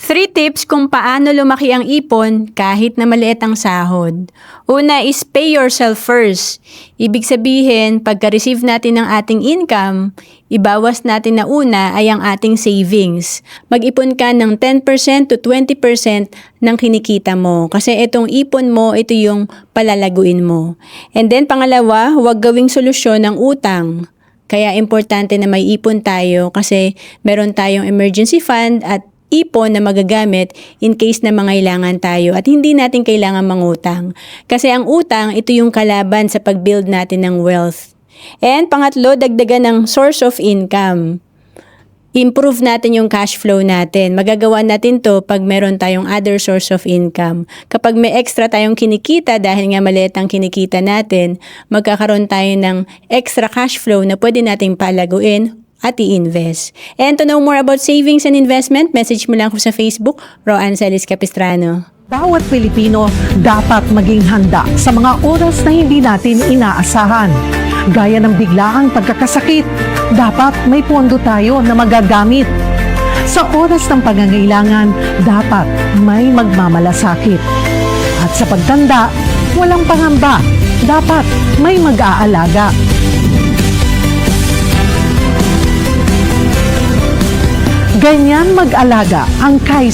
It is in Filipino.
3 tips kung paano lumaki ang ipon kahit na maliit ang sahod. Una is pay yourself first. Ibig sabihin, pagka-receive natin ng ating income, ibawas natin na una ay ang ating savings. Mag-ipon ka ng 10% to 20% ng kinikita mo. Kasi itong ipon mo, ito yung palalaguin mo. And then pangalawa, huwag gawing solusyon ng utang. Kaya importante na may ipon tayo kasi meron tayong emergency fund at ipon na magagamit in case na mangailangan tayo at hindi natin kailangan mangutang. Kasi ang utang, ito yung kalaban sa pag-build natin ng wealth. And pangatlo, dagdagan ng source of income. Improve natin yung cash flow natin. Magagawa natin to pag meron tayong other source of income. Kapag may extra tayong kinikita dahil nga maliit ang kinikita natin, magkakaroon tayo ng extra cash flow na pwede nating palaguin at i-invest. And to know more about savings and investment, message mo lang ako sa Facebook, Roan Celis Capistrano. Bawat Pilipino dapat maging handa sa mga oras na hindi natin inaasahan. Gaya ng biglaang pagkakasakit, dapat may pondo tayo na magagamit. Sa oras ng pangangailangan, dapat may magmamalasakit. At sa pagtanda, walang pangamba, dapat may mag-aalaga. Ganyan mag-alaga ang